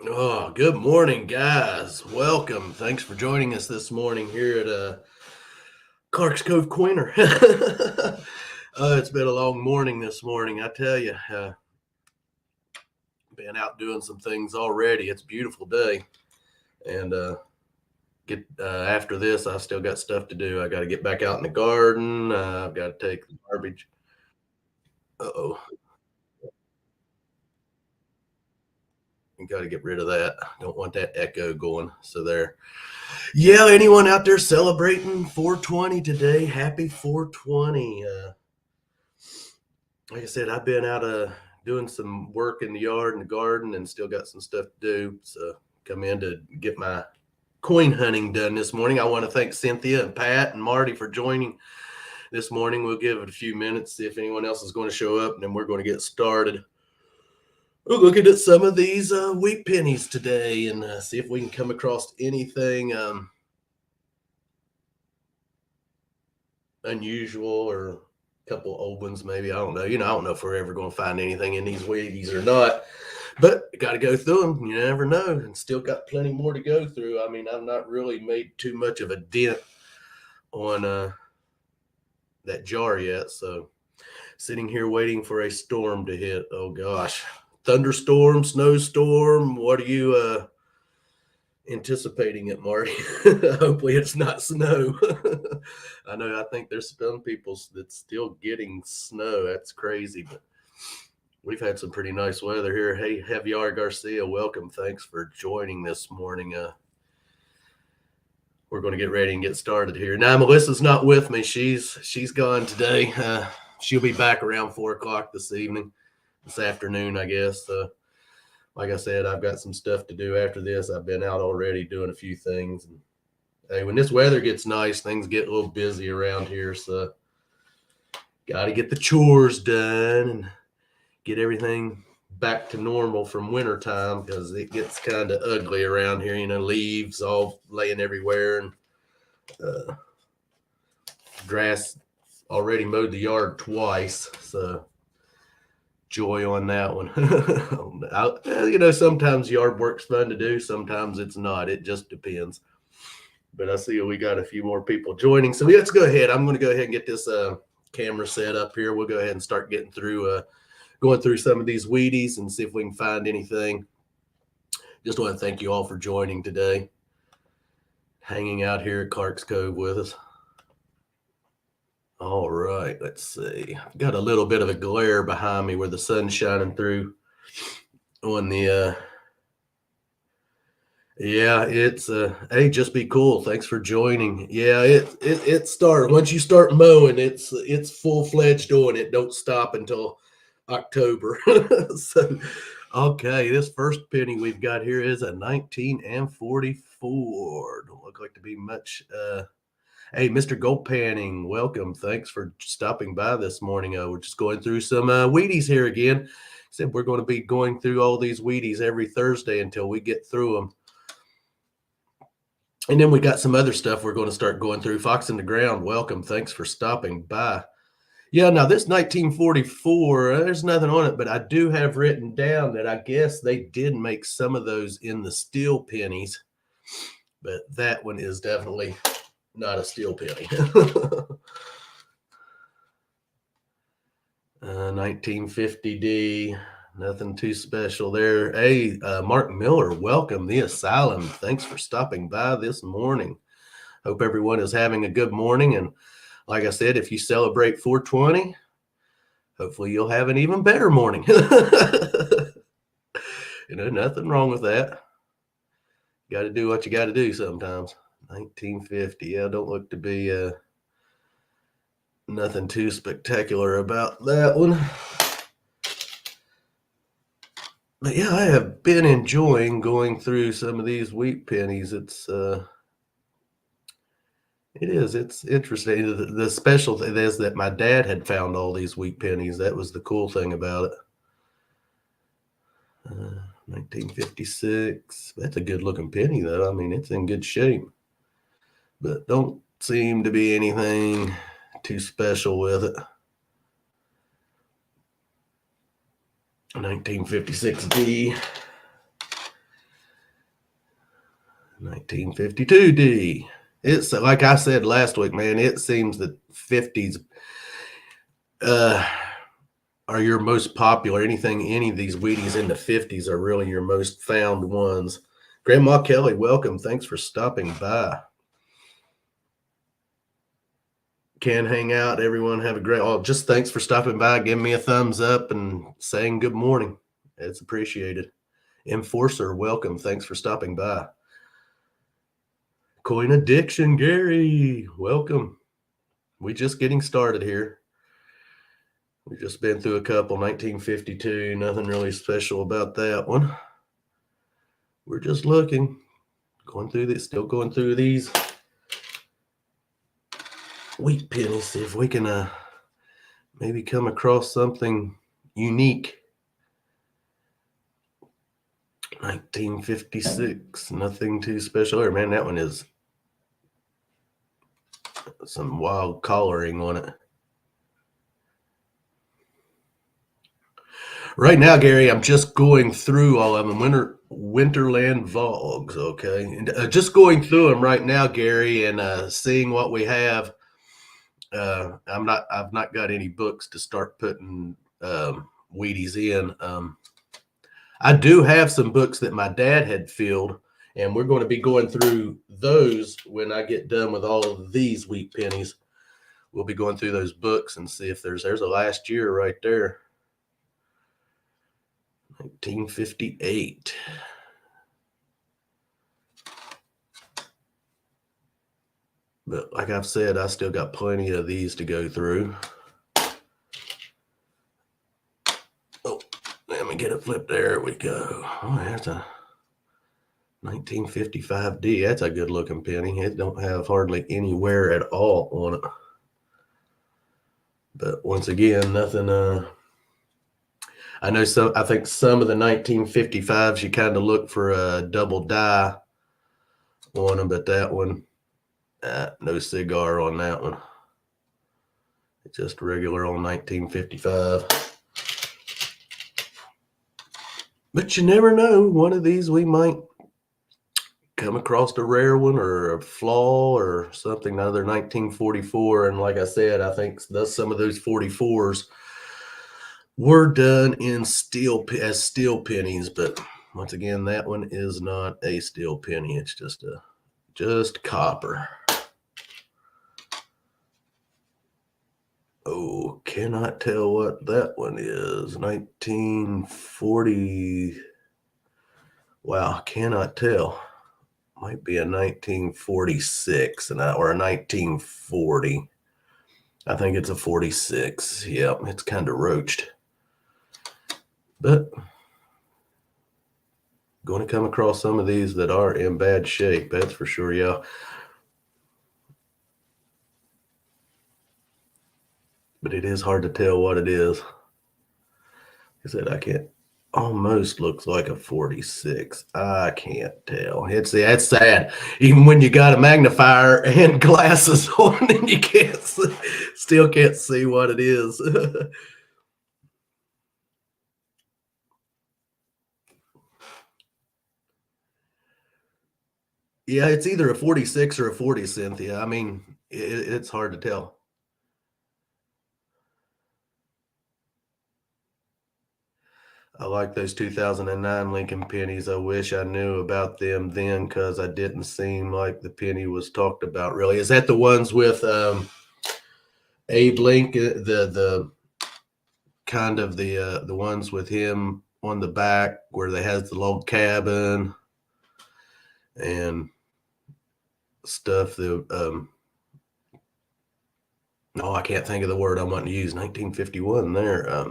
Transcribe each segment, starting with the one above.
Oh, good morning, guys. Welcome. Thanks for joining us this morning here at Clark's Cove Queener. It's been a long morning this morning, I tell you. Been out doing some things already. It's a beautiful day, and get after this, I still got stuff to do. I got to get back out in the garden. I've got to take the garbage. Uh-oh, you got to get rid of that. Don't want that echo going. So there. Yeah, anyone out there celebrating 420 today? Happy 420. Like I said, I've been out doing some work in the yard and the garden and still got some stuff to do. So come in to get my coin hunting done this morning. I want to thank Cynthia and Pat and Marty for joining this morning. We'll give it a few minutes, see if anyone else is going to show up, and then we're going to get started. We're looking at some of these wheat pennies today and see if we can come across anything unusual or a couple old ones, maybe. I don't know. I don't know if we're ever going to find anything in these Wheaties or not, but got to go through them. You never know. And still got plenty more to go through. I mean, I've not really made too much of a dent on that jar yet. So sitting here waiting for a storm to hit. Oh, gosh. Thunderstorm, snowstorm. What are you anticipating it, Marty? Hopefully it's not snow. I think there's some people that's still getting snow. That's crazy, but we've had some pretty nice weather here. Hey, Javier Garcia, welcome. Thanks for joining this morning. We're going to get ready and get started here. Now, Melissa's not with me. She's gone today. She'll be back around 4 o'clock this afternoon, I guess. Like I said, I've got some stuff to do after this. I've been out already doing a few things. And hey, when this weather gets nice, things get a little busy around here. So got to get the chores done and get everything back to normal from winter time because it gets kind of ugly around here. Leaves all laying everywhere and grass already mowed the yard twice. So joy on that one. Sometimes yard work's fun to do. Sometimes it's not. It just depends. But I see we got a few more people joining. So let's go ahead. I'm going to go ahead and get this camera set up here. We'll go ahead and start getting through, going through some of these Wheaties and see if we can find anything. Just want to thank you all for joining today, hanging out here at Clark's Cove with us. All right, let's see. I've got a little bit of a glare behind me where the sun's shining through on the yeah, it's hey, just be cool. Thanks for joining. Yeah, it starts once you start mowing, it's full-fledged on it. Don't stop until October. So okay, this first penny we've got here is a 1944. Don't look like to be much hey, Mr. Gold Panning, welcome. Thanks for stopping by this morning. We're just going through some Wheaties here again. Said we're going to be going through all these Wheaties every Thursday until we get through them. And then we got some other stuff we're going to start going through. Fox in the Ground, welcome. Thanks for stopping by. Yeah, now this 1944, there's nothing on it, but I do have written down that I guess they did make some of those in the steel pennies, but that one is definitely not a steel penny. 1950D, nothing too special there. Hey, Mark Miller, welcome. The Asylum, thanks for stopping by this morning. Hope everyone is having a good morning. And like I said, if you celebrate 420, hopefully you'll have an even better morning. Nothing wrong with that. Got to do what you got to do sometimes. 1950, yeah, don't look to be nothing too spectacular about that one. But yeah, I have been enjoying going through some of these wheat pennies. It's interesting. The special thing is that my dad had found all these wheat pennies. That was the cool thing about it. 1956. That's a good looking penny, though. I mean, it's in good shape, but don't seem to be anything too special with it. 1956D. 1952D. It's like I said last week, man. It seems that 50s are your most popular. Any of these Wheaties in the 50s are really your most found ones. Grandma Kelly, welcome. Thanks for stopping by. Can hang out. Everyone have a great. Oh, just thanks for stopping by. Give me a thumbs up and saying good morning. It's appreciated. Enforcer, welcome. Thanks for stopping by. Coin Addiction, Gary, welcome. We just getting started here. We've just been through a couple. 1952, nothing really special about that one. We're just looking, going through this, still going through these wheat pennies, see if we can maybe come across something unique. 1956, nothing too special. Oh, man, that one is some wild coloring on it. Right now, Gary, I'm just going through all of them. Winterland Vogues, okay? And just going through them right now, Gary, and seeing what we have. I've not got any books to start putting Wheaties in. I do have some books that my dad had filled, and we're going to be going through those when I get done with all of these wheat pennies. We'll be going through those books and see if there's a last year right there. 1958. But like I've said, I still got plenty of these to go through. Oh, let me get it flipped. There we go. Oh, there's a 1955D. That's a good looking penny. It don't have hardly any wear at all on it. But once again, nothing. I know some. I think some of the 1955s you kind of look for a double die on them, but that one, no cigar on that one. It's just regular on 1955. But you never know. One of these we might come across a rare one or a flaw or something. Another 1944, and like I said, I think some of those 44s were done in steel pennies. But once again, that one is not a steel penny. It's just copper. Oh, cannot tell what that one is. 1940. Wow, cannot tell. Might be a 1946 or a 1940. I think it's a 46. Yep, it's kind of roached. But going to come across some of these that are in bad shape, that's for sure, yeah. But it is hard to tell what it is. Like I said, I can't. Almost looks like a 46. I can't tell. That's sad. Even when you got a magnifier and glasses on, and you still can't see what it is. Yeah, it's either a 46 or a 40, Cynthia. I mean, it's hard to tell. I like those 2009 Lincoln pennies. I wish I knew about them then because I didn't seem like the penny was talked about really. Is that the ones with Abe Lincoln, the kind of the ones with him on the back where they has the log cabin and stuff? No, I can't think of the word I want to use. 1951 there.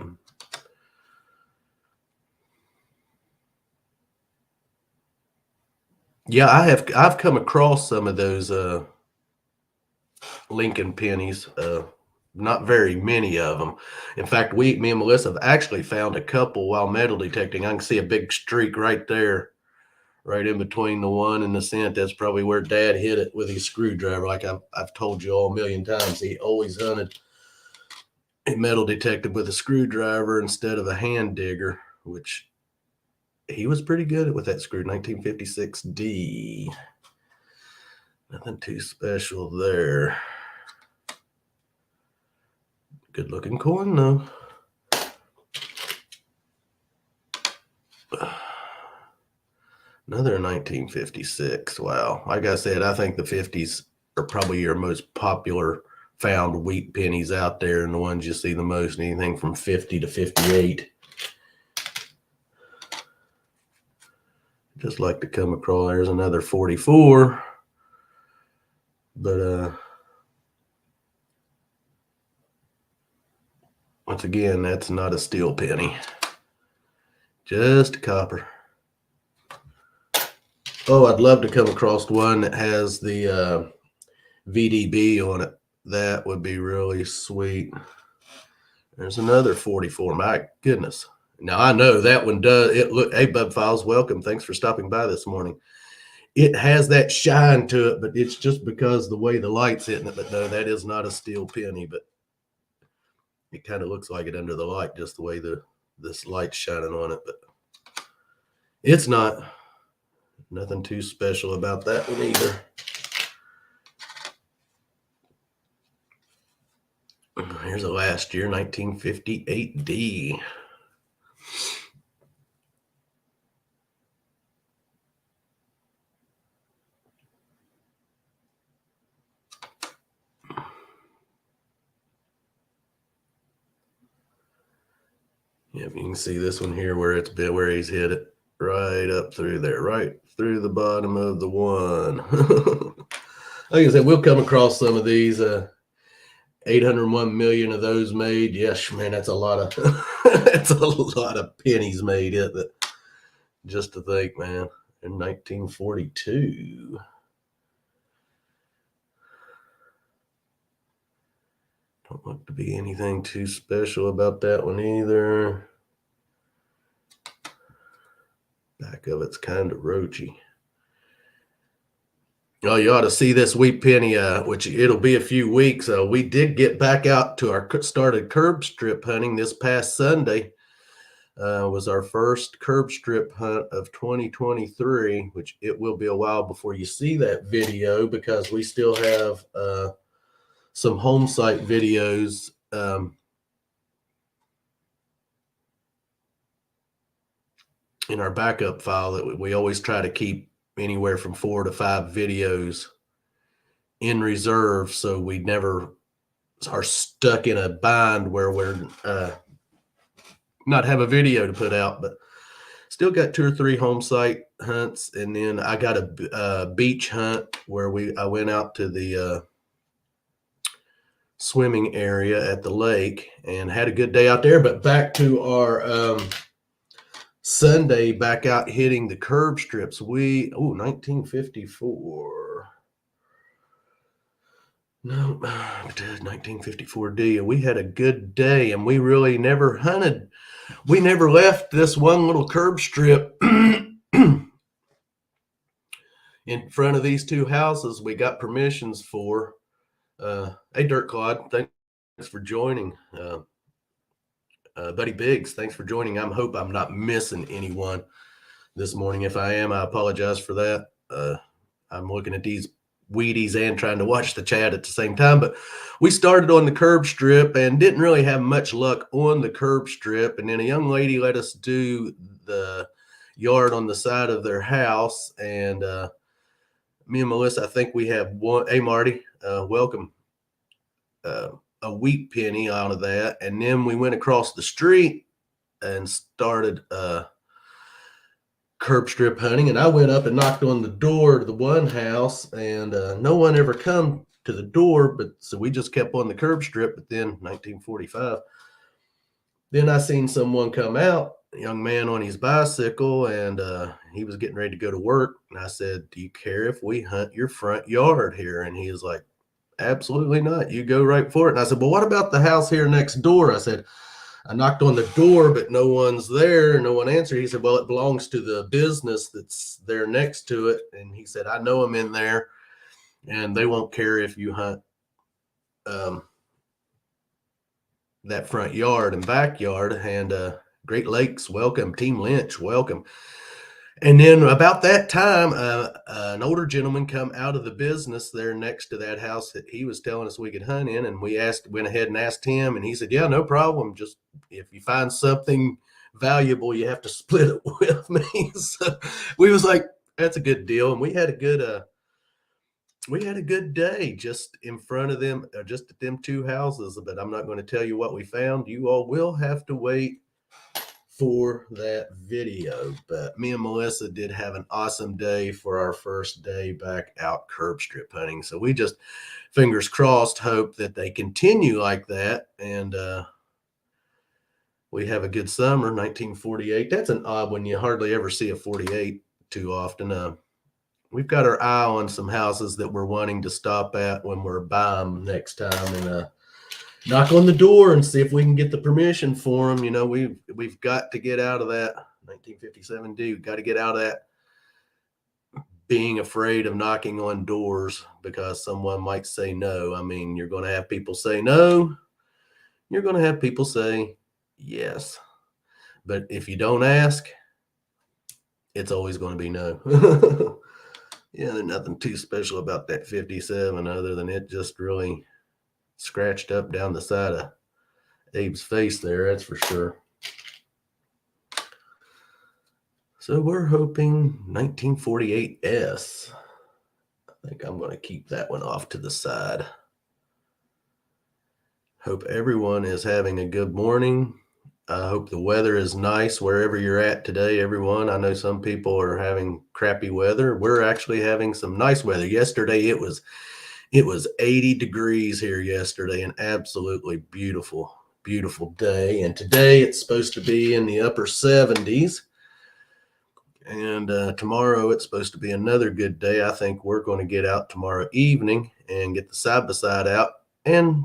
Yeah, I've come across some of those Lincoln pennies. Not very many of them. In fact, me and Melissa have actually found a couple while metal detecting. I can see a big streak right there, right in between the 1 and the cent. That's probably where Dad hit it with his screwdriver. Like I've told you all a million times, he always hunted a metal detected with a screwdriver instead of a hand digger, which he was pretty good at with that screw. 1956D. Nothing too special there. Good looking coin though. Another 1956. Wow. Like I said, I think the 50s are probably your most popular found wheat pennies out there, and the ones you see the most, anything from 50 to 58. Just like to come across, there's another 44. But once again, that's not a steel penny. Just copper. Oh, I'd love to come across one that has the VDB on it. That would be really sweet. There's another 44. My goodness. Now I know that one does it. Look, hey, Bub Files, welcome. Thanks for stopping by this morning. It has that shine to it, but it's just because the way the light's hitting it. But no, that is not a steel penny, but it kind of looks like it under the light, just the way this light's shining on it. But it's not. Nothing too special about that one either. Here's a last year 1958D. Yep, you can see this one here where it's been, where he's hit it right up through there, right through the bottom of the one. Like I said, we'll come across some of these. 801 million of those made. Yes, man, that's a lot of that's a lot of pennies made, isn't it? Just to think, man, in 1942. Don't look to be anything too special about that one either. Back of it's kind of roachy. Oh, you ought to see this wheat penny, which it'll be a few weeks. We did get back out to our started curb strip hunting this past Sunday. Was our first curb strip hunt of 2023, which it will be a while before you see that video because we still have some home site videos in our backup file that we always try to keep anywhere from 4 to 5 videos in reserve, so we never are stuck in a bind where we're not have a video to put out. But still got 2 or 3 home site hunts, and then I got a beach hunt where I went out to the swimming area at the lake and had a good day out there. But back to our Sunday, back out hitting the curb strips. 1954. No, 1954D. We had a good day, and we really never hunted. We never left this one little curb strip in front of these 2 houses we got permissions for. Hey, Dirt Clod, thanks for joining. Buddy Biggs, thanks for joining. I hope I'm not missing anyone this morning. If I am, I apologize for that. I'm looking at these Wheaties and trying to watch the chat at the same time. But we started on the curb strip and didn't really have much luck on the curb strip. And then a young lady let us do the yard on the side of their house. And me and Melissa, I think we have one. Hey, Marty, welcome. A wheat penny out of that. And then we went across the street and started curb strip hunting. And I went up and knocked on the door to the one house, and no one ever come to the door. But so we just kept on the curb strip. But then 1945, then I seen someone come out, a young man on his bicycle, and he was getting ready to go to work. And I said, "Do you care if we hunt your front yard here?" And he was like, "Absolutely not. You go right for it." And I said, "Well, what about the house here next door?" I said, "I knocked on the door, but no one's there. No one answered." He said, "Well, it belongs to the business that's there next to it." And he said, "I know them in there, and they won't care if you hunt that front yard and backyard." And Great Lakes, welcome. Team Lynch, welcome. And then about that time, an older gentleman come out of the business there next to that house that he was telling us we could hunt in, and went ahead and asked him, and he said, "Yeah, no problem. Just if you find something valuable, you have to split it with me." So we was like, "That's a good deal," and we had a good day just in front of them, just at them two houses. But I'm not going to tell you what we found. You all will have to wait for that video. But me and Melissa did have an awesome day for our first day back out curb strip hunting. So we just, fingers crossed, hope that they continue like that, and we have a good summer. 1948. That's an odd one. You hardly ever see a 48 too often. We've got our eye on some houses that we're wanting to stop at when we're by them next time, and knock on the door and see if we can get the permission for them. You know, we've got to get out of that 1957 D. We've got to get out of that being afraid of knocking on doors because someone might say no. I mean, you're going to have people say no. You're going to have people say yes. But if you don't ask, it's always going to be no. Yeah, there's nothing too special about that 57 other than it just really scratched up down the side of Abe's face there, that's for sure. So we're hoping 1948S. I think I'm going to keep that one off to the side. Hope everyone is having a good morning. I hope the weather is nice wherever you're at today, everyone. I know some people are having crappy weather. We're actually having some nice weather. Yesterday it was 80 degrees here yesterday, an absolutely beautiful, beautiful day. And today it's supposed to be in the upper 70s. And tomorrow it's supposed to be another good day. I think we're going to get out tomorrow evening and get the side-by-side out and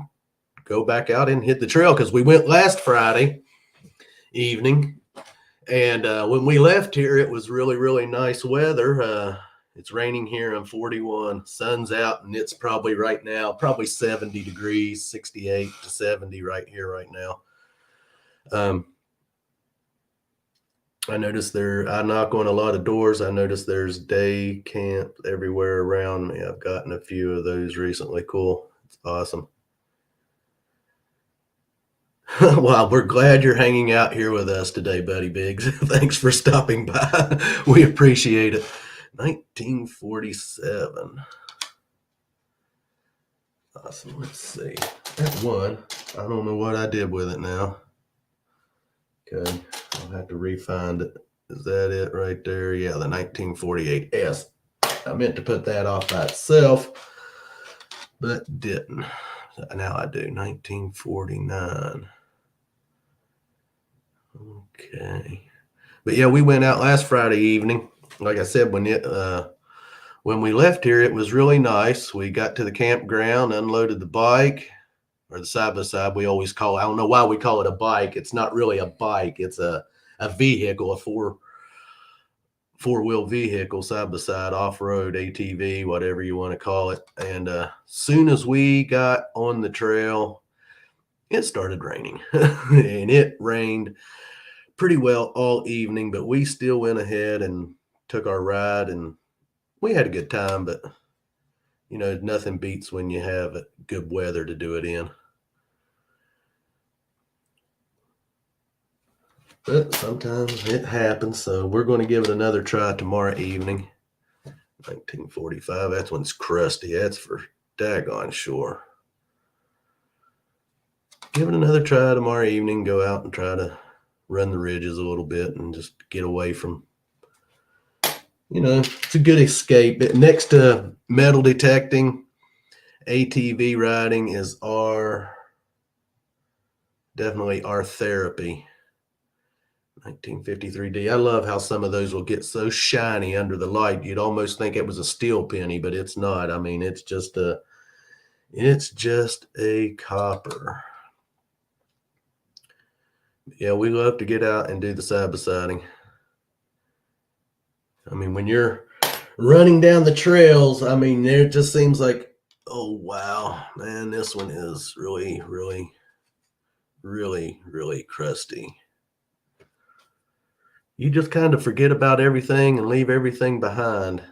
go back out and hit the trail, because we went last Friday evening. And when we left here, it was really, really nice weather. It's raining here in 41. Sun's out, and it's probably right now, probably 70 degrees, 68 to 70 right here right now. I noticed I knock on a lot of doors. I noticed there's day camp everywhere around me. I've gotten a few of those recently. Cool. It's awesome. Well, we're glad you're hanging out here with us today, Buddy Biggs. Thanks for stopping by. We appreciate it. 1947. Awesome. Let's see. That one, I don't know what I did with it now. Okay. I'll have to re-find it. Is that it right there? Yeah, the 1948S. I meant to put that off by itself, but didn't. Now I do. 1949. Okay. But yeah, we went out last Friday evening. Like I said, when we left here, it was really nice. We got to the campground, unloaded the bike, or the side-by-side. We always call it, I don't know why we call it a bike. It's not really a bike. It's a vehicle, a four-wheel vehicle, side-by-side, off-road, ATV, whatever you want to call it. And soon as we got on the trail, it started raining. And it rained pretty well all evening, but we still went ahead and took our ride, and we had a good time. But you know, nothing beats when you have good weather to do it in. But sometimes it happens, so we're going to give it another try tomorrow evening. 1945, that's when it's crusty. That's for daggone sure. Give it another try tomorrow evening. Go out and try to run the ridges a little bit and just get away from, you know, it's a good escape. Next to metal detecting, ATV riding is definitely our therapy. 1953D. I love how some of those will get so shiny under the light. You'd almost think it was a steel penny, but it's not. I mean, it's just a copper. Yeah, we love to get out and do the side-by-siding. I mean, when you're running down the trails, I mean, it just seems like, oh, wow, man, this one is really, really, really, really crusty. you just kind of forget about everything and leave everything behind.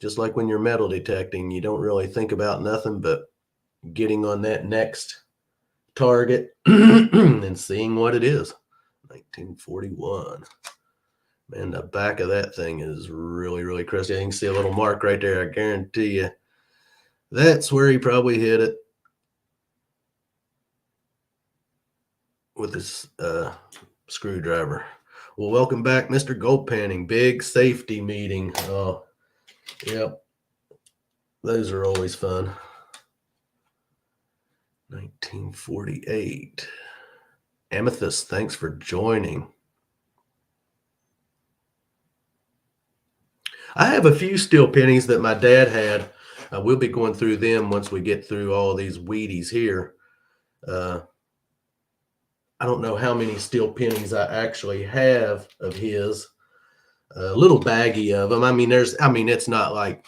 Just like when you're metal detecting, you don't really think about nothing but getting on that next target and seeing what it is. 1941. Man, the back of that thing is really, really crusty. You can see a little mark right there. I guarantee you that's where he probably hit it with his screwdriver. Well, welcome back, Mr. Gold Panning. Big safety meeting. Oh, yep. Those are always fun. 1948. Amethyst, thanks for joining. I have a few steel pennies that my dad had. We'll be going through them once we get through all these Wheaties here. I don't know how many steel pennies I actually have of his. A little baggy of them. I mean, it's not like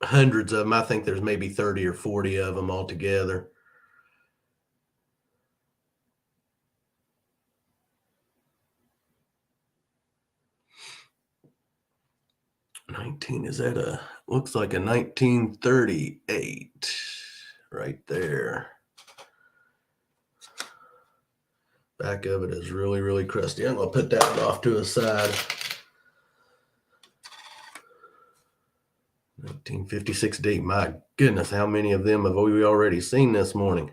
hundreds of them. I think there's maybe 30 or 40 of them altogether. Is that looks like a 1938 right there. Back of it is really, really crusty. I'm going to put that one off to the side. 1956D. My goodness, how many of them have we already seen this morning?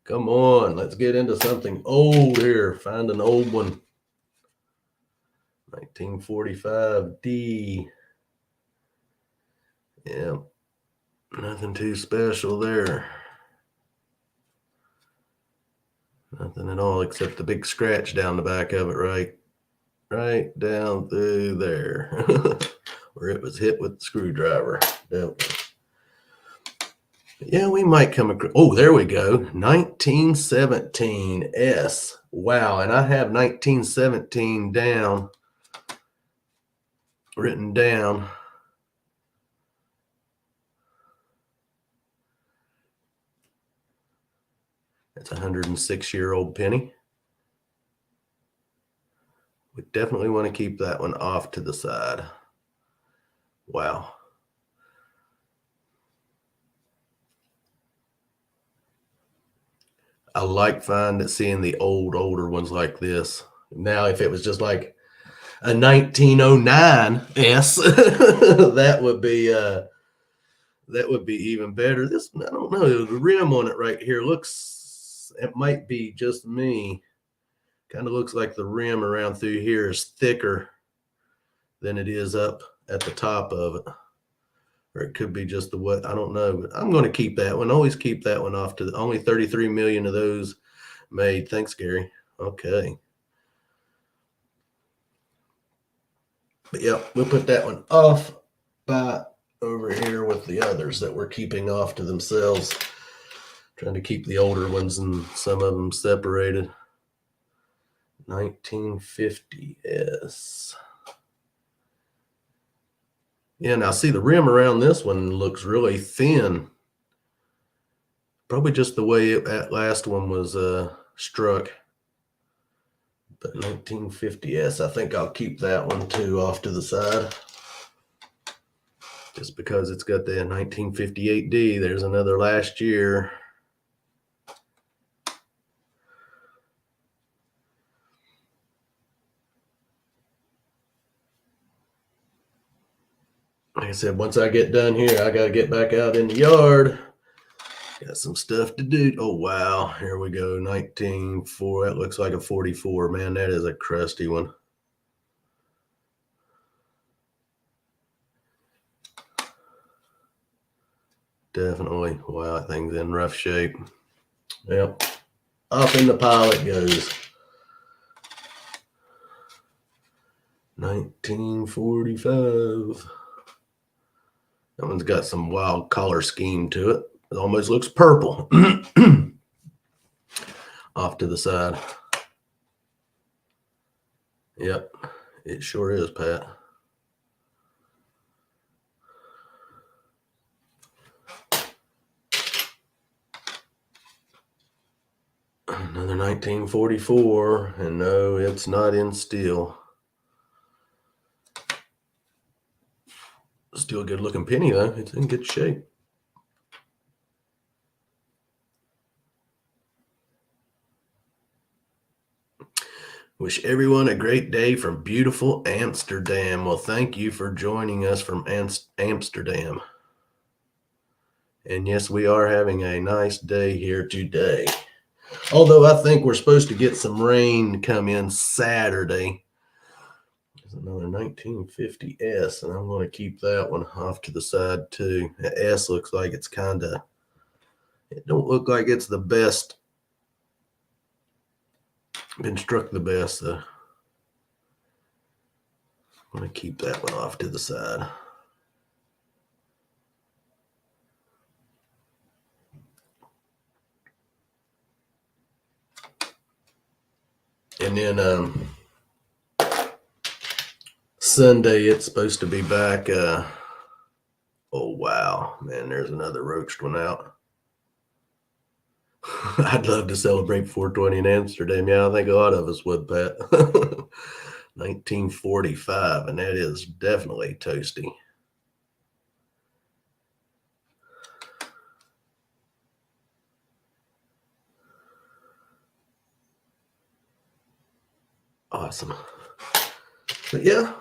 Come on, let's get into something old here. Find an old one. 1945D. Yeah, nothing too special there. Nothing at all except the big scratch down the back of it, right down through there. Where it was hit with the screwdriver. Yeah, we might come across. Oh, there we go. 1917 S. Wow. And I have 1917 written down. That's a 106-year-old penny. We definitely want to keep that one off to the side. Wow. I like seeing the older ones like this. Now, if it was just like a 1909 S, that would be even better. This, I don't know, the rim on it right here looks, it might be just me. Kind of looks like the rim around through here is thicker than it is up at the top of it. Or it could be just the what, I don't know, but I'm going to keep that one. Always keep that one off to the only 33 million of those made. Thanks, Gary. Okay. But yeah, we'll put that one off by over here with the others that we're keeping off to themselves. Trying to keep the older ones and some of them separated. 1950S. Yeah, now see the rim around this one looks really thin. Probably just the way that last one was struck. But 1950S, I think I'll keep that one too off to the side. Just because it's got the 1958D. There's another last year. Like I said, once I get done here, I got to get back out in the yard. Got some stuff to do. Oh, wow. Here we go. 1904. That looks like a 44. Man, that is a crusty one. Definitely. Wow, that thing's in rough shape. Yep. Up in the pile it goes. 1945. That one's got some wild color scheme to it. It almost looks purple. Off to the side. Yep, it sure is, Pat. Another 1944, and no, it's not in steel. Still a good looking penny though. It's in good shape. Wish everyone a great day from beautiful Amsterdam. Well, thank you for joining us from Amsterdam. And yes, we are having a nice day here today. Although I think we're supposed to get some rain to come in Saturday. There's another 1950S, and I'm going to keep that one off to the side too. The S looks like it's it don't look like it's the best. Been struck the best though. I'm going to keep that one off to the side. And then Sunday it's supposed to be back. Oh wow, man, there's another roached one out. I'd love to celebrate 420 in Amsterdam. Yeah, I think a lot of us would, Pat. 1945, and that is definitely toasty. Awesome. But yeah,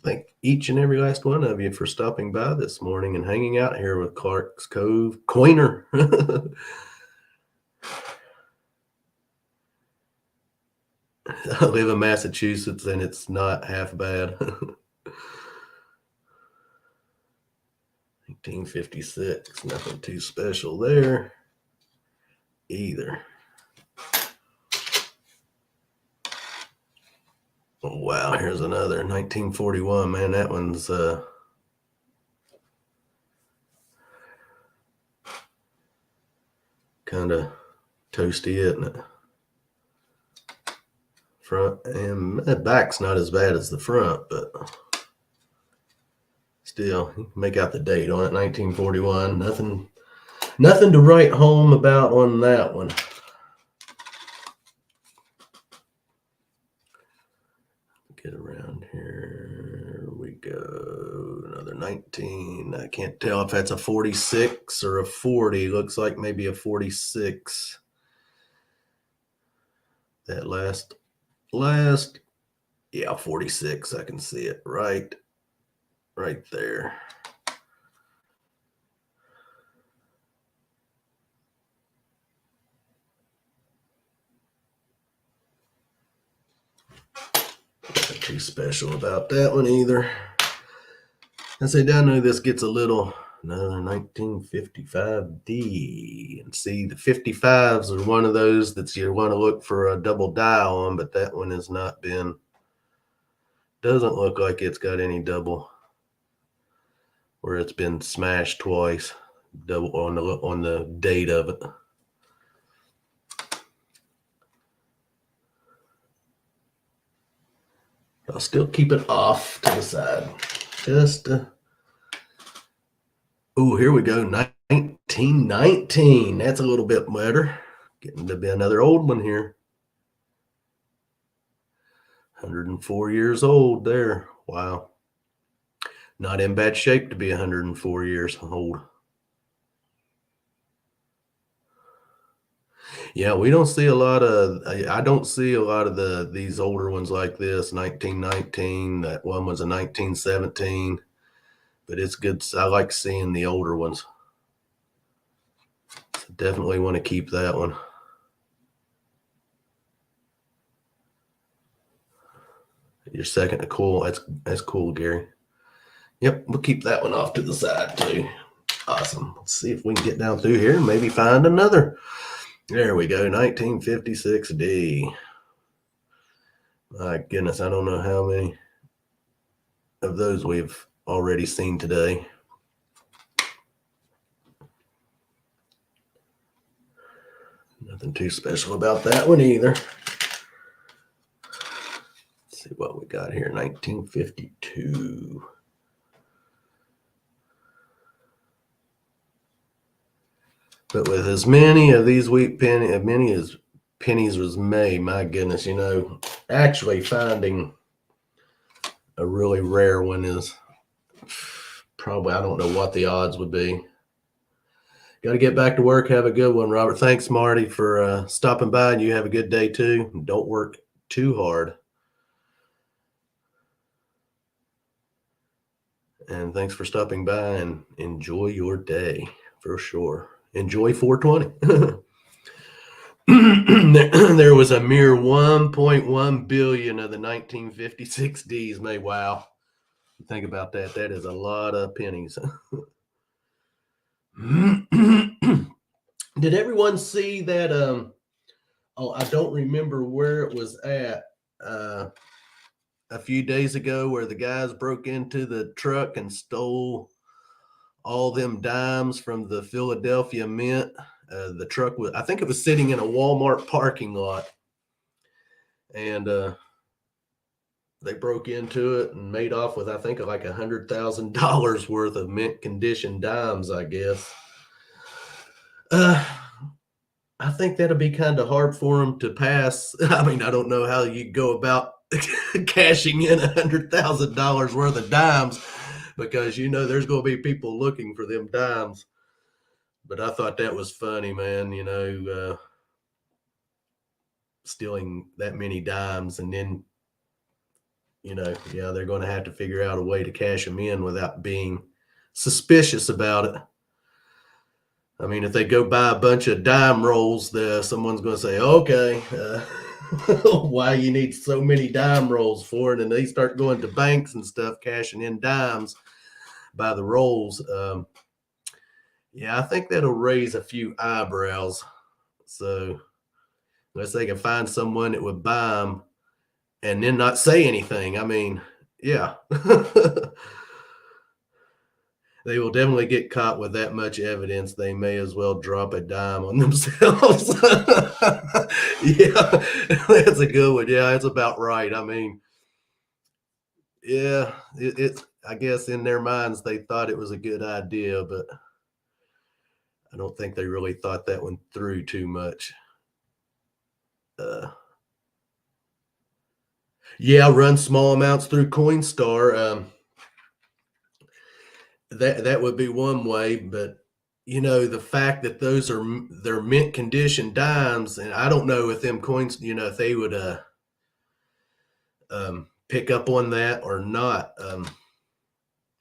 thank each and every last one of you for stopping by this morning and hanging out here with Clark's Cove Coiner. I live in Massachusetts and it's not half bad. 1956, nothing too special there either. Oh, wow, here's another 1941. Man, that one's kind of toasty, isn't it? Front and the back's not as bad as the front, but still, you can make out the date on it, 1941. Nothing to write home about on that one. Get around here. We go. Another 19. I can't tell if that's a 46 or a 40. Looks like maybe a 46. That last, yeah, 46. I can see it right there. Nothing too special about that one either. I say down there, this gets a little, another 1955D. And see, the 55s are one of those that you want to look for a double dial on, but that one has not been, doesn't look like it's got any double, where it's been smashed twice, double on the date of it. I'll still keep it off to the side. Just oh, here we go. 1919. That's a little bit better. Getting to be another old one here. 104 years old there. Wow. Not in bad shape to be 104 years old. Yeah, we don't see a lot of, I don't see a lot of these older ones like this. 1919, that one was a 1917, but it's good. I like seeing the older ones. So definitely want to keep that one. Your second to cool. That's cool, Gary. Yep, we'll keep that one off to the side too. Awesome. Let's see if we can get down through here and maybe find another. There we go, 1956D. My goodness, I don't know how many of those we've already seen today. Nothing too special about that one either. Let's see what we got here, 1952. But with as many of these wheat penny, as many as pennies was made. My goodness, actually finding a really rare one is probably, I don't know what the odds would be. Got to get back to work. Have a good one, Robert. Thanks, Marty, for stopping by, and you have a good day too. Don't work too hard. And thanks for stopping by, and enjoy your day for sure. Enjoy 420. There was a mere 1.1 billion of the 1956 Ds made. Wow. Think about that. That is a lot of pennies. Did everyone see that? I don't remember where it was at. A few days ago, where the guys broke into the truck and stole all them dimes from the Philadelphia Mint. The truck was, I think it was sitting in a Walmart parking lot, and they broke into it and made off with, I think, like $100,000 worth of mint condition dimes, I guess. I think that'll be kind of hard for them to pass. I mean, I don't know how you go about cashing in $100,000 worth of dimes, because there's going to be people looking for them dimes. But I thought that was funny, man. Stealing that many dimes, and then they're going to have to figure out a way to cash them in without being suspicious about it. I mean, if they go buy a bunch of dime rolls, someone's going to say, okay, why you need so many dime rolls for it? And they start going to banks and stuff, cashing in dimes by the rolls. I think that'll raise a few eyebrows. So unless they can find someone that would buy them and then not say anything, I mean, yeah. They will definitely get caught with that much evidence. They may as well drop a dime on themselves. Yeah, that's a good one. Yeah, that's about right. I mean, yeah, it's, I guess in their minds, they thought it was a good idea, but I don't think they really thought that one through too much. Run small amounts through Coinstar. That would be one way, but the fact that they're mint condition dimes, and I don't know if them coins, if they would pick up on that or not.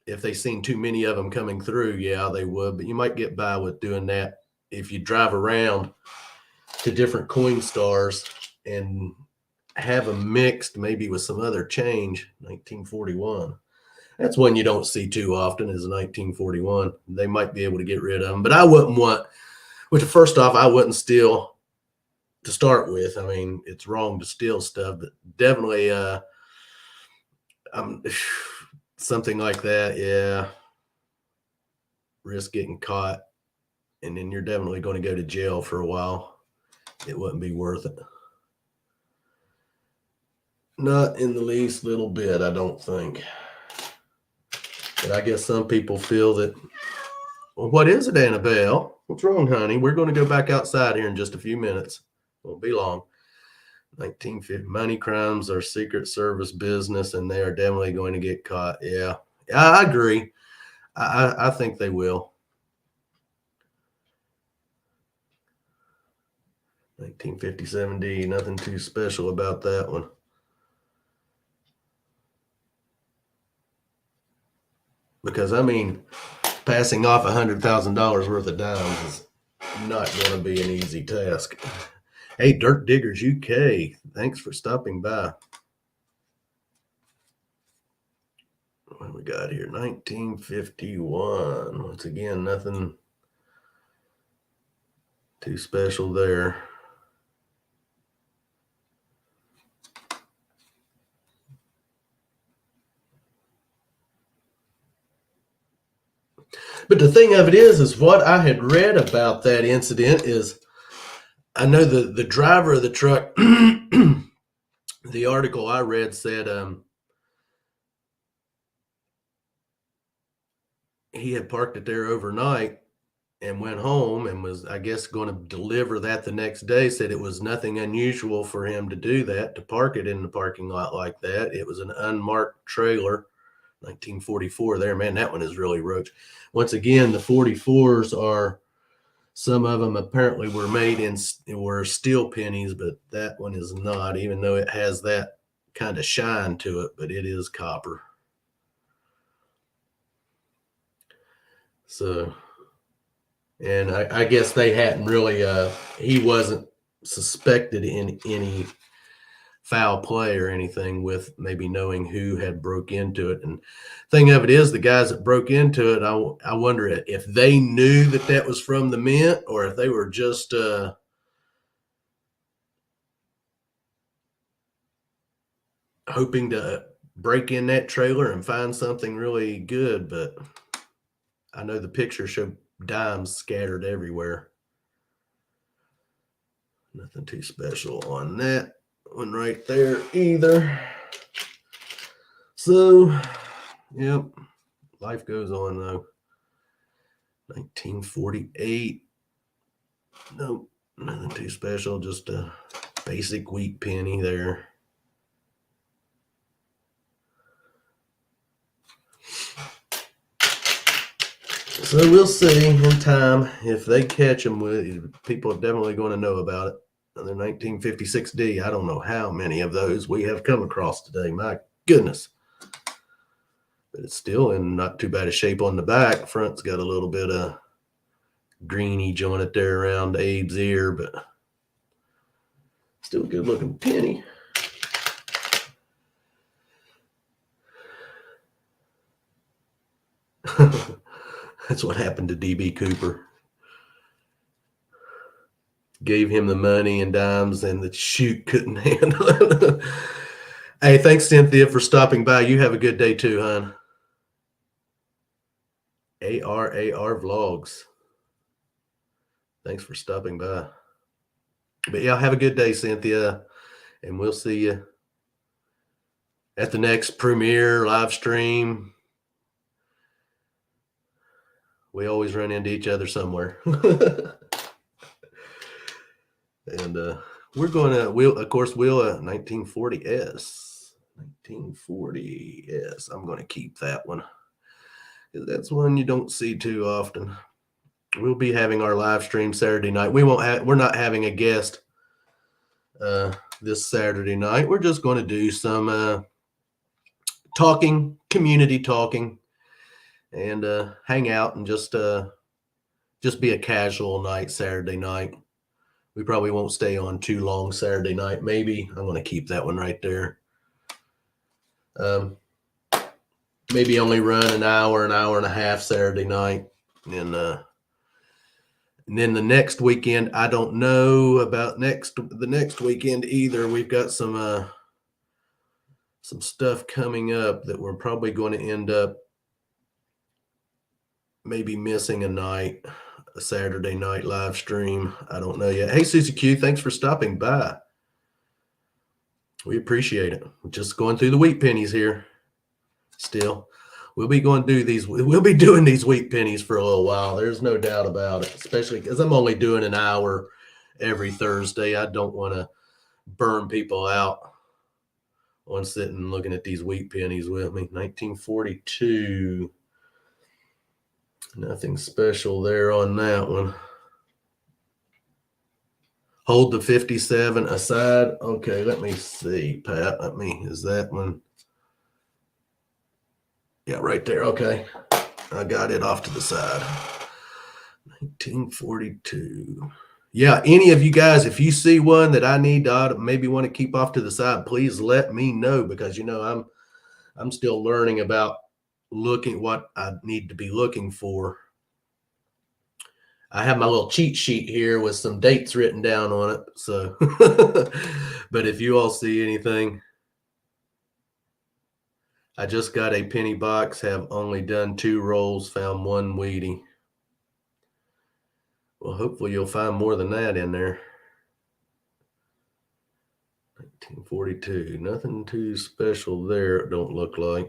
If they seen too many of them coming through, yeah, they would. But you might get by with doing that if you drive around to different Coinstars and have them mixed, maybe with some other change. 1941. That's one you don't see too often, is 1941. They might be able to get rid of them, but I wouldn't want, which first off, I wouldn't steal to start with. I mean, it's wrong to steal stuff, but definitely something like that, yeah, risk getting caught, and then you're definitely going to go to jail for a while. It wouldn't be worth it. Not in the least little bit, I don't think. But I guess some people feel that, well, what is it, Annabelle? What's wrong, honey? We're going to go back outside here in just a few minutes. Won't be long. 1950 money crimes are Secret Service business, and they are definitely going to get caught. Yeah, I agree. I think they will. 1957 D, nothing too special about that one. Because, I mean, passing off $100,000 worth of dimes is not going to be an easy task. Hey, Dirt Diggers UK, thanks for stopping by. What we got here? 1951. Once again, nothing too special there. But the thing of it is what I had read about that incident is, I know the driver of the truck, the article I read said he had parked it there overnight, and went home and was, I guess, going to deliver that the next day. Said it was nothing unusual for him to do that, to park it in the parking lot like that. It was an unmarked trailer, 1944 there. Man, that one is really roach. Once again, the 44s are, some of them apparently were made were steel pennies, but that one is not, even though it has that kind of shine to it, but it is copper. So, and I guess they hadn't really, he wasn't suspected in any foul play or anything, with maybe knowing who had broke into it. And thing of it is, the guys that broke into it, I wonder if they knew that that was from the mint, or if they were just hoping to break in that trailer and find something really good. But I know the picture showed dimes scattered everywhere. Nothing too special on that one right there either. So, yep, life goes on though. 1948. Nope, nothing too special, just a basic wheat penny there. So we'll see in time if they catch them. People are definitely going to know about it. The 1956D, I don't know how many of those we have come across today. My goodness. But it's still in not too bad a shape on the back. Front's got a little bit of greenage on it there around Abe's ear, but still a good looking penny. That's what happened to DB Cooper. Gave him the money and dimes, and the chute couldn't handle it. Hey, thanks, Cynthia, for stopping by. You have a good day too, hon. ARAR Vlogs. Thanks for stopping by. But yeah, have a good day, Cynthia, and we'll see you at the next premiere live stream. We always run into each other somewhere. And we'll 1940S. 1940S. I'm going to keep that one. That's one you don't see too often. We'll be having our live stream Saturday night. We're not having a guest this Saturday night. We're just going to do some community talking, and hang out, and just be a casual night Saturday night. We probably won't stay on too long Saturday night. Maybe I'm going to keep that one right there. Maybe only run an hour and a half Saturday night. And then the next weekend, I don't know about the next weekend either. We've got some stuff coming up that we're probably going to end up maybe missing a Saturday night live stream. I don't know yet. Hey, Susie Q, thanks for stopping by. We appreciate it. We're just going through the wheat pennies here. Still, we'll be doing these wheat pennies for a little while. There's no doubt about it, especially because I'm only doing an hour every Thursday. I don't want to burn people out on sitting looking at these wheat pennies with me. 1942. Nothing special there on that one. Hold the 57 aside. Okay, let me see, Pat. Is that one? Yeah, right there. Okay. I got it off to the side. 1942. Yeah, any of you guys, if you see one that I need to maybe want to keep off to the side, please let me know, because I'm still learning about what I need to be looking for. I have my little cheat sheet here with some dates written down on it. So, but if you all see anything, I just got a penny box, have only done 2 rolls, found 1 Wheatie. Well, hopefully you'll find more than that in there. 1942, nothing too special there, it don't look like.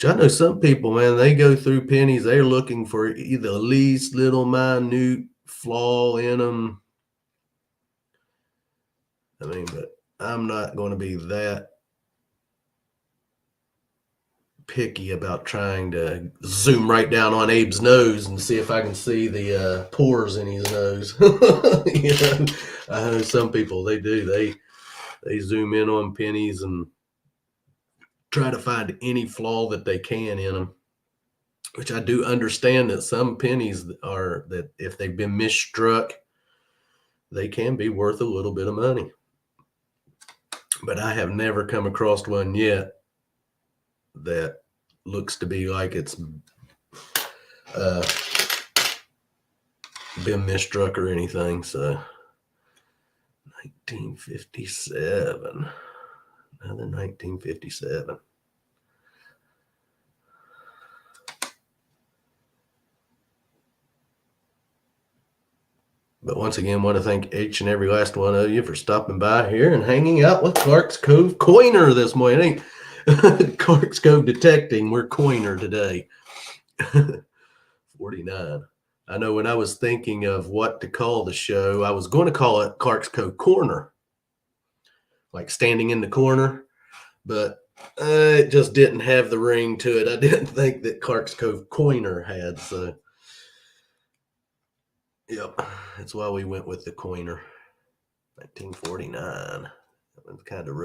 I know some people, man, they go through pennies. They're looking for either the least little minute flaw in them. I mean, but I'm not going to be that picky about trying to zoom right down on Abe's nose and see if I can see the pores in his nose. You know, I know some people, they do. They zoom in on pennies and try to find any flaw that they can in them, which I do understand that some pennies are, that if they've been misstruck, they can be worth a little bit of money. But I have never come across one yet that looks to be like it's been misstruck or anything. So 1957, another 1957. But once again, want to thank each and every last one of you for stopping by here and hanging out with Clark's Cove Coiner this morning. Clark's Cove Detecting, we're Coiner today. 49. I know when I was thinking of what to call the show, I was going to call it Clark's Cove Corner, like standing in the corner, but it just didn't have the ring to it. I didn't think that Clark's Cove Coiner had, so yep, that's why we went with the Coiner. 1949. That one's kind of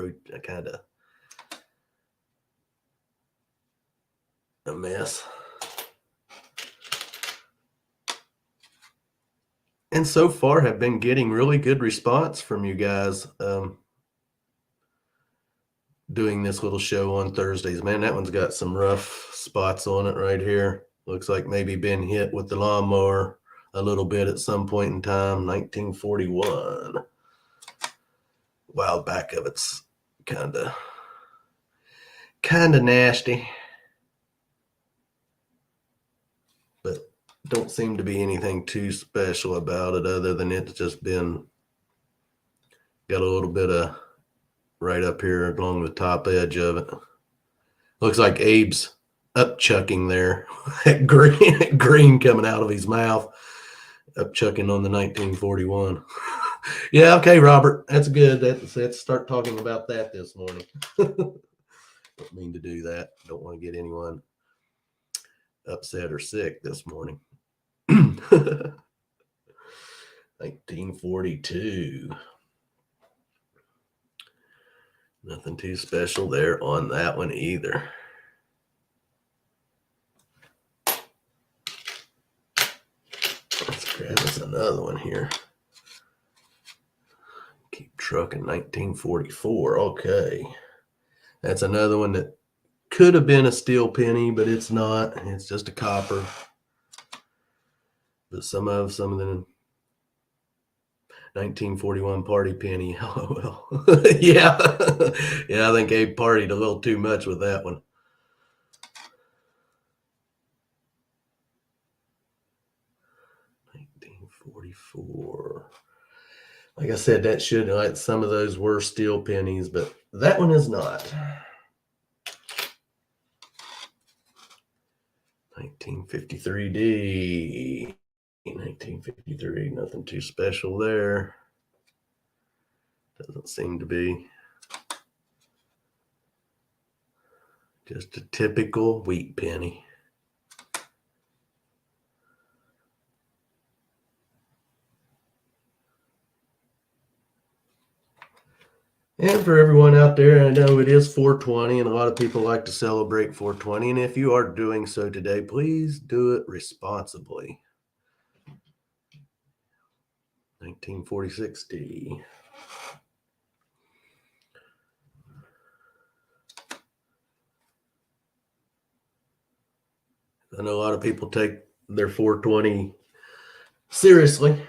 a mess. And so far have been getting really good response from you guys doing this little show on Thursdays. Man, that one's got some rough spots on it right here. Looks like maybe been hit with the lawnmower a little bit at some point in time. 1941. Wow, back of it's kind of nasty, but don't seem to be anything too special about it other than it's just been got a little bit of right up here along the top edge of it. Looks like Abe's upchucking there. green coming out of his mouth. Upchucking on the 1941. Yeah, okay, Robert. That's good. Let's start talking about that this morning. Don't mean to do that. Don't want to get anyone upset or sick this morning. 1942. Nothing too special there on that one either. Let's grab us another one here. Keep trucking. 1944. Okay. That's another one that could have been a steel penny, but it's not. It's just a copper. But some of the 1941 party penny. Oh, well. Yeah. Yeah, I think Abe partied a little too much with that one. $1944. Like I said, that should, like some of those were steel pennies, but that one is not. 1953D. 1953, nothing too special there. Doesn't seem to be. Just a typical wheat penny. And for everyone out there, I know it is 420 and a lot of people like to celebrate 420. And if you are doing so today, please do it responsibly. 1946D. I know a lot of people take their 420 seriously.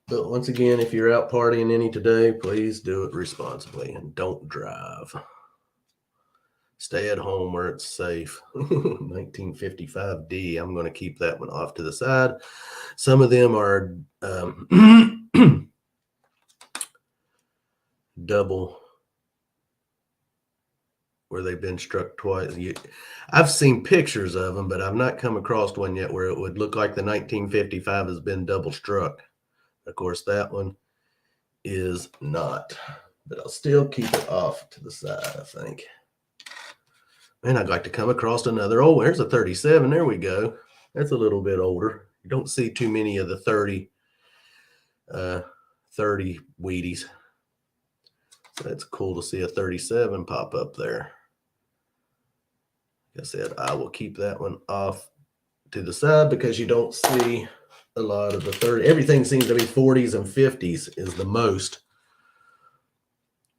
But once again, if you're out partying any today, please do it responsibly and don't drive. Stay at home where it's safe. 1955D. I'm going to keep that one off to the side. Some of them are where they've been struck twice. I've seen pictures of them, but I've not come across one yet where it would look like the 1955 has been double struck. Of course, that one is not, but I'll still keep it off to the side, I think. Man, I'd like to come across another. Oh, there's a 37. There we go. That's a little bit older. You don't see too many of the 30 Wheaties. So that's cool to see a 37 pop up there. Like I said, I will keep that one off to the side because you don't see a lot of the 30. Everything seems to be 40s and 50s is the most.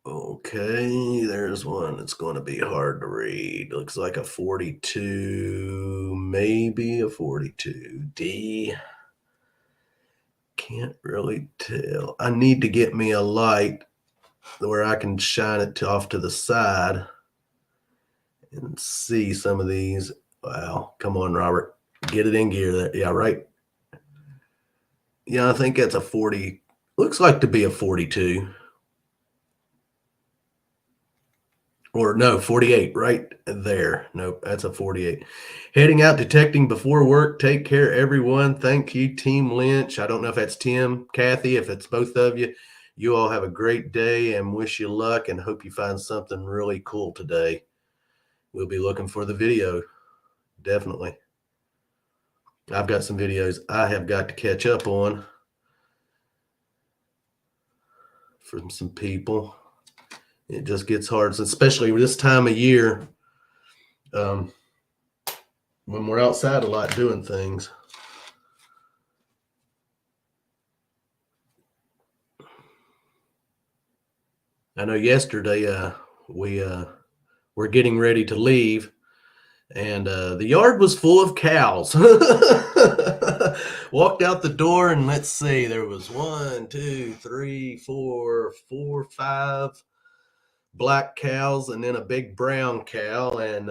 Okay, there's one that's going to be hard to read. Looks like a 42, maybe a 42D. Can't really tell. I need to get me a light where I can shine it off to the side and see some of these. Wow, come on, Robert. Get it in gear there. Yeah, right. Yeah, I think that's a 40. Looks like to be a 42. Or no, 48 right there. Nope, that's a 48. Heading out detecting before work. Take care, everyone. Thank you, Team Lynch. I don't know if that's Tim, Kathy, if it's both of you. You all have a great day and wish you luck and hope you find something really cool today. We'll be looking for the video. Definitely. I've got some videos I have got to catch up on from some people. It just gets hard, especially this time of year when we're outside a lot doing things. I know yesterday we were getting ready to leave, and the yard was full of cows. Walked out the door, and let's see, there was 1, 2, 3, 4, 5 black cows and then a big brown cow, and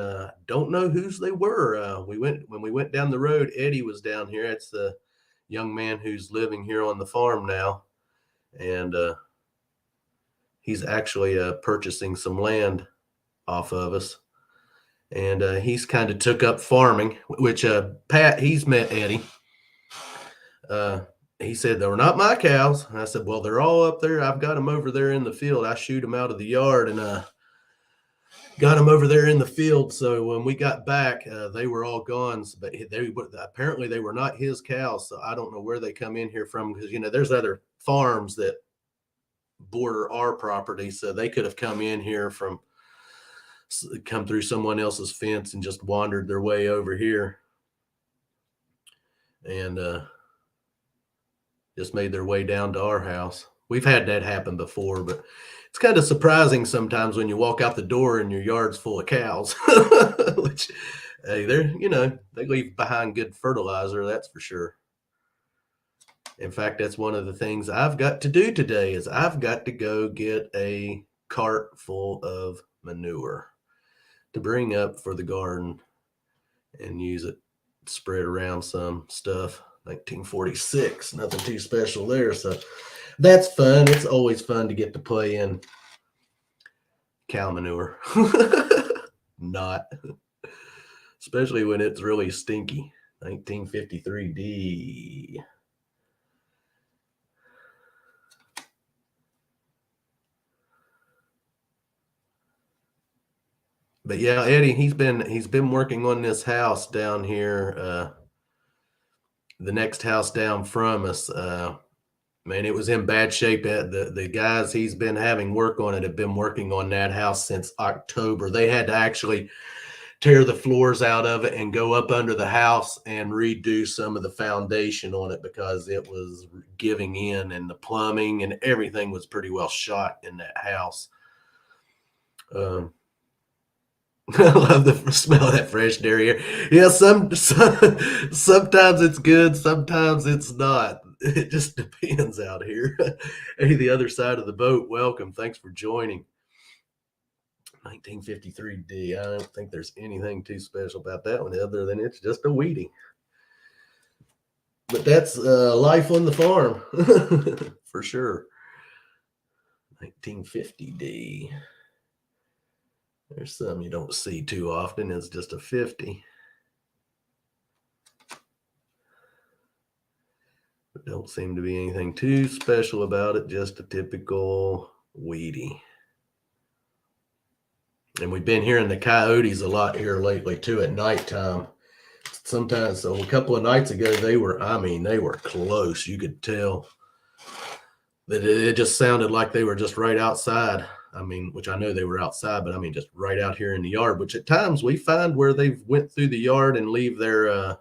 don't know whose they were. When we went down the road, Eddie was down here. That's the young man who's living here on the farm now, and he's actually purchasing some land off of us, and he's kind of took up farming, which Pat, he's met Eddie. He said, they were not my cows. And I said, well, they're all up there. I've got them over there in the field. I shoot them out of the yard and got them over there in the field. So when we got back, they were all gone. But apparently they were not his cows. So I don't know where they come in here from because, there's other farms that border our property. So they could have come through someone else's fence and just wandered their way over here. And just made their way down to our house. We've had that happen before, but it's kind of surprising sometimes when you walk out the door and your yard's full of cows. Which, hey, they leave behind good fertilizer, that's for sure. In fact, that's one of the things I've got to do today is I've got to go get a cart full of manure to bring up for the garden and use it, spread around some stuff. 1946, nothing too special there. So that's fun. It's always fun to get to play in cow manure. Not. Especially when it's really stinky. 1953D. But yeah, Eddie, he's been working on this house down here. The next house down from us, man, it was in bad shape. The guys he's been having work on it have been working on that house since October. They had to actually tear the floors out of it and go up under the house and redo some of the foundation on it because it was giving in, and the plumbing and everything was pretty well shot in that house. I love the smell of that fresh dairy air. Yeah, sometimes it's good, sometimes it's not. It just depends out here. Hey, the other side of the boat, welcome. Thanks for joining. 1953D. I don't think there's anything too special about that one other than it's just a Wheatie. But that's life on the farm for sure. 1950D. There's some you don't see too often. It's just a 50. But don't seem to be anything too special about it. Just a typical Wheatie. And we've been hearing the coyotes a lot here lately too at nighttime. Sometimes, so a couple of nights ago, they were close. You could tell that it just sounded like they were just right outside. I mean, which I know they were outside, but I mean, just right out here in the yard, which at times we find where they've went through the yard and leave their,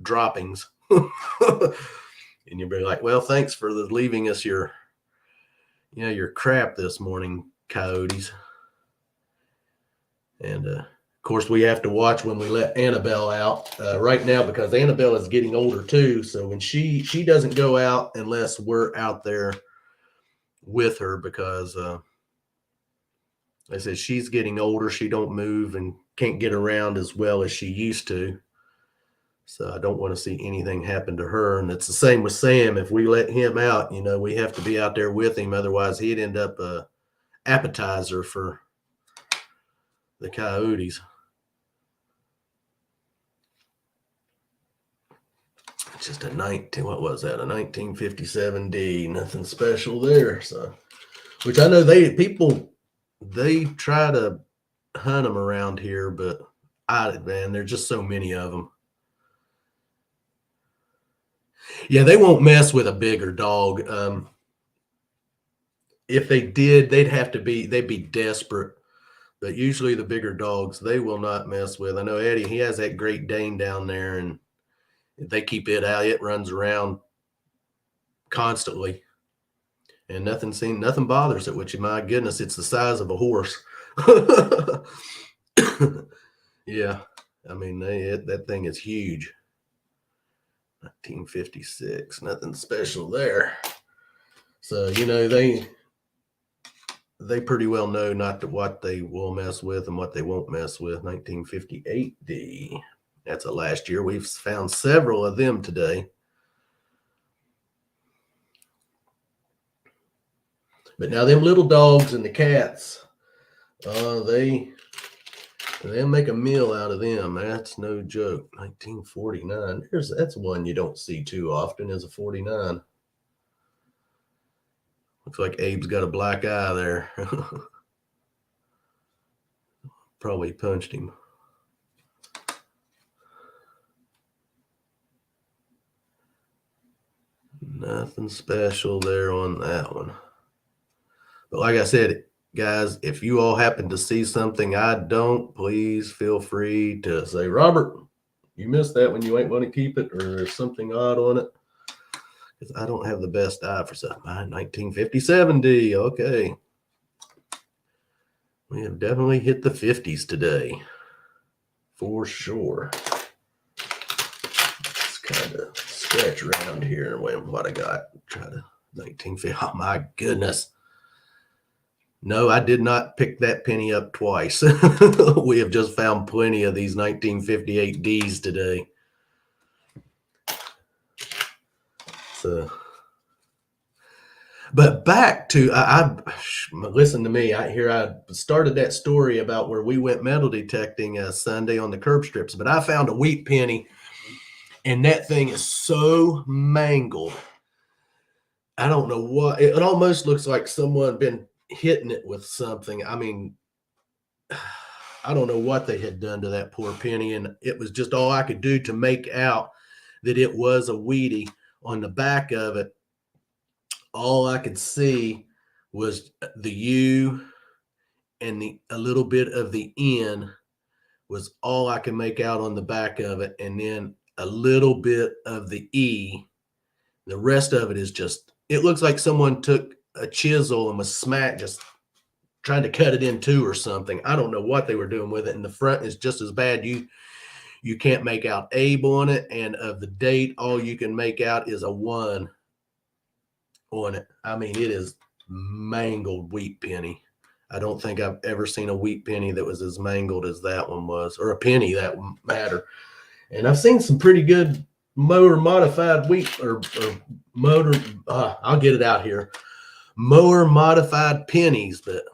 droppings. And you'll be like, well, thanks for leaving us your crap this morning, coyotes. And, of course, we have to watch when we let Annabelle out right now, because Annabelle is getting older too. So when she doesn't go out unless we're out there with her, because I said she's getting older. She don't move and can't get around as well as she used to. So I don't want to see anything happen to her. And it's the same with Sam. If we let him out, we have to be out there with him. Otherwise, he'd end up a appetizer for the coyotes. It's just a 1957D, nothing special there. So, which I know they try to hunt them around here, but there's just so many of them. Yeah, they won't mess with a bigger dog. If they did, they'd be desperate. But usually the bigger dogs, they will not mess with. I know Eddie, he has that Great Dane down there, and they keep it out. It runs around constantly, and nothing bothers it, which, my goodness, it's the size of a horse. Yeah, I mean, that thing is huge. 1956, nothing special there. So, they pretty well know what they will mess with and what they won't mess with. 1958D. That's a last year. We've found several of them today. But now them little dogs and the cats, they'll make a meal out of them. That's no joke. 1949. That's one you don't see too often, is a 49. Looks like Abe's got a black eye there. Probably punched him. Nothing special there on that one. But like I said, guys, if you all happen to see something I don't, please feel free to say, Robert, you missed that when you ain't want to keep it, or there's something odd on it. Because I don't have the best eye for something. 1957D. Okay. We have definitely hit the 50s today. For sure. Let's kind of scratch around here and what I got. Try to 1950. Oh, my goodness. No, I did not pick that penny up twice. We have just found plenty of these 1958Ds today. So, but back to, listen to me. I started that story about where we went metal detecting Sunday on the curb strips, but I found a wheat penny, and that thing is so mangled. I don't know what, it almost looks like someone been hitting it with something. I mean, I don't know what they had done to that poor penny, and it was just all I could do to make out that it was a Wheatie. On the back of it, all I could see was the U and a little bit of the N was all I could make out on the back of it, and then a little bit of the E. The rest of it is just, it looks like someone took a chisel and was just trying to cut it in two or something. I don't know what they were doing with it. And the front is just as bad. You can't make out Abe on it, and of the date, all you can make out is a 1 on it. I mean, it is mangled wheat penny. I don't think I've ever seen a wheat penny that was as mangled as that one was, or a penny that matter. And I've seen some pretty good mower modified wheat or motor. I'll get it out here. Mower modified pennies, but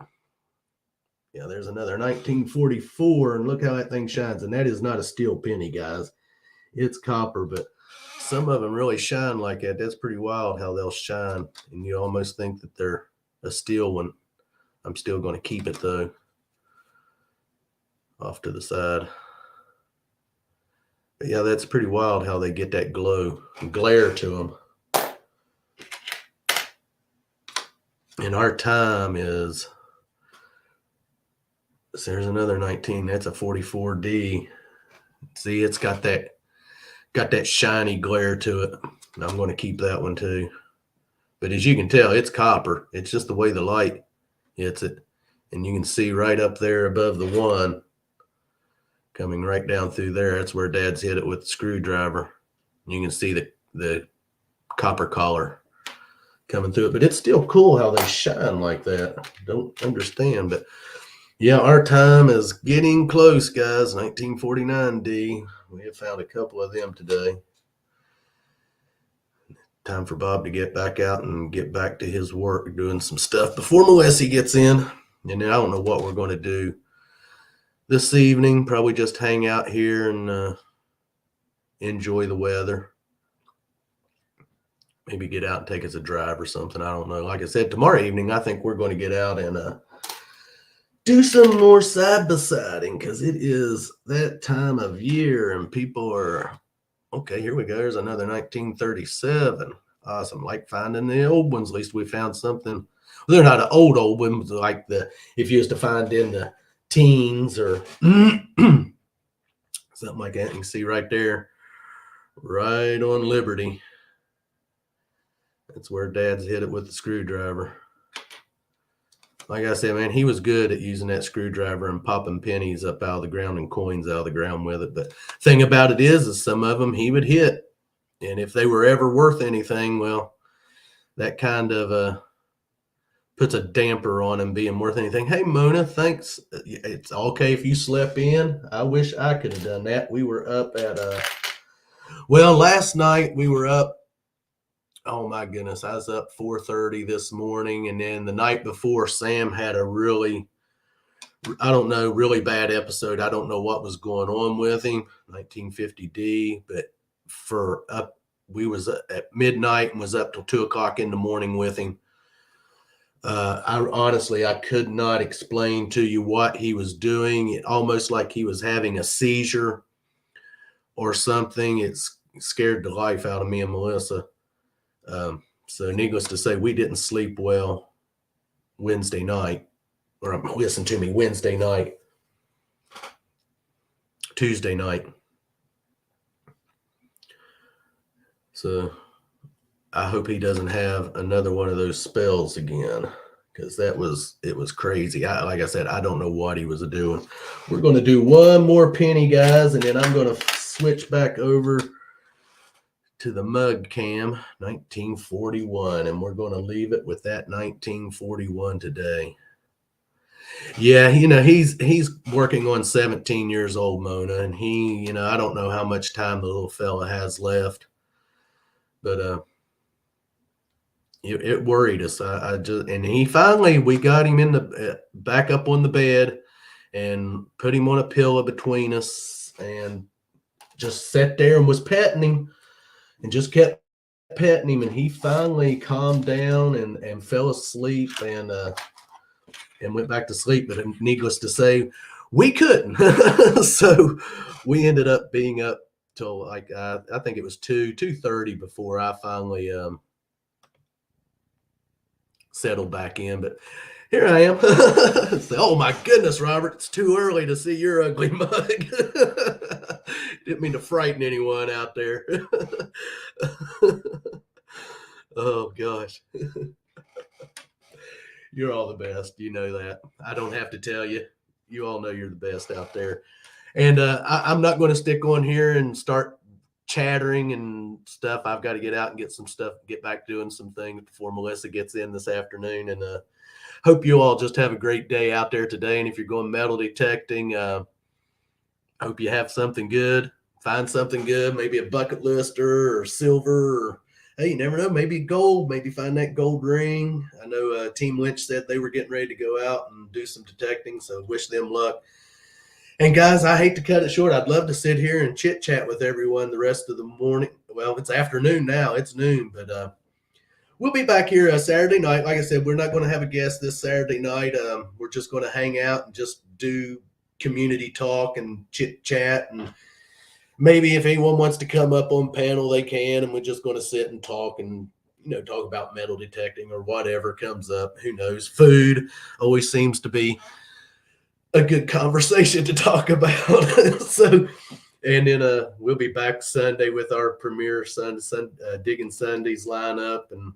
Yeah, there's another 1944, and look how that thing shines. And that is not a steel penny, guys. It's copper, but some of them really shine like that. That's pretty wild how they'll shine, and you almost think that they're a steel one. I'm still going to keep it though, off to the side. But yeah, that's pretty wild how they get that glare to them. And our time is, so there's another 19. That's a 44D. See, it's got that shiny glare to it. And I'm going to keep that one too. But as you can tell, it's copper. It's just the way the light hits it. And you can see right up there above the one, coming right down through there. That's where Dad's hit it with the screwdriver. You can see the copper collar coming through it. But it's still cool how they shine like that. Don't understand. But yeah, our time is getting close, guys. 1949D. We have found a couple of them today. Time for Bob to get back out and get back to his work, doing some stuff before Melissa gets in. And then I don't know what we're going to do this evening. Probably just hang out here and enjoy the weather. Maybe get out and take us a drive or something. I don't know. Like I said, tomorrow evening, I think we're going to get out and do some more side-by-siding, because it is that time of year and people are, okay, here we go. There's another 1937. Awesome. Like finding the old ones. At least we found something. They're not an old ones like if you used to find in the teens or something like that. You can see right there, right on Liberty. That's where Dad's hit it with the screwdriver. Like I said, man, he was good at using that screwdriver and popping pennies up out of the ground and coins out of the ground with it. But thing about it is some of them he would hit. And if they were ever worth anything, well, that kind of puts a damper on them being worth anything. Hey, Mona, thanks. It's okay if you slept in. I wish I could have done that. We were up at, last night we were up. Oh my goodness, I was up 4:30 this morning, and then the night before, Sam had a really bad episode. I don't know what was going on with him, 1950D, but we was at midnight and was up till 2:00 in the morning with him. I could not explain to you what he was doing. It almost like he was having a seizure or something. It scared the life out of me and Melissa. So needless to say, we didn't sleep well Wednesday night, or listen to me, Tuesday night. So I hope he doesn't have another one of those spells again, because it was crazy. Like I said, I don't know what he was doing. We're going to do one more penny, guys, and then I'm going to switch back over to the mug cam, 1941, and we're going to leave it with that 1941 today. Yeah, he's working on 17 years old, Mona, and I don't know how much time the little fella has left, but it worried us. We got him back up on the bed and put him on a pillow between us and just sat there and was petting him. And just kept petting him, and he finally calmed down and fell asleep and went back to sleep. But needless to say, we couldn't. So we ended up being up till I think it was 2:30 before I finally settled back in. But here I am. Oh my goodness, Robert, it's too early to see your ugly mug. Didn't mean to frighten anyone out there. Oh gosh. You're all the best. You know that. I don't have to tell you. You all know you're the best out there. And I'm not going to stick on here and start chattering and stuff. I've got to get out and get some stuff, get back doing some things before Melissa gets in this afternoon. And hope you all just have a great day out there today. And if you're going metal detecting, hope you have something good. Find something good, maybe a bucket lister or silver or hey, you never know, maybe gold, maybe find that gold ring. I know Team Lynch said they were getting ready to go out and do some detecting, so wish them luck. And guys, I hate to cut it short. I'd love to sit here and chit chat with everyone the rest of the morning. Well, it's afternoon now, it's noon, but we'll be back here Saturday night. Like I said, we're not going to have a guest this Saturday night. We're just going to hang out and just do community talk and chit chat, and maybe if anyone wants to come up on panel, they can. And we're just going to sit and talk and talk about metal detecting or whatever comes up. Who knows? Food always seems to be a good conversation to talk about. So, and then we'll be back Sunday with our premier Digging Sundays lineup, and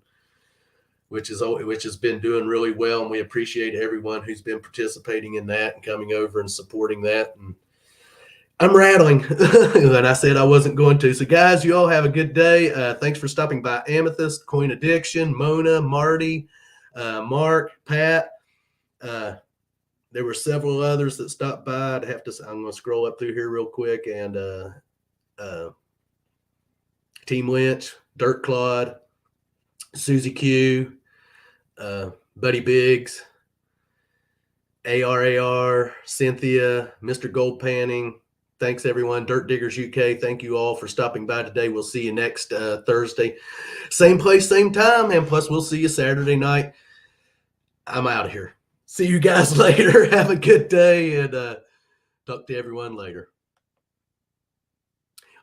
which has been doing really well, and we appreciate everyone who's been participating in that and coming over and supporting that. And I'm rattling, and I said I wasn't going to. So, guys, you all have a good day. Thanks for stopping by. Amethyst, Coin Addiction, Mona, Marty, Mark, Pat. There were several others that stopped by. I'm going to scroll up through here real quick. And Team Lynch, Dirt Claude, Susie Q, Buddy Biggs, ARAR, Cynthia, Mr. Gold Panning. Thanks, everyone. Dirt Diggers UK, thank you all for stopping by today. We'll see you next Thursday. Same place, same time. And plus, we'll see you Saturday night. I'm out of here. See you guys later. Have a good day, and talk to everyone later.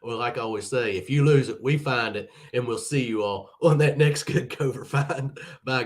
Well, like I always say, if you lose it, we find it, and we'll see you all on that next Good Cover Find. Bye, guys.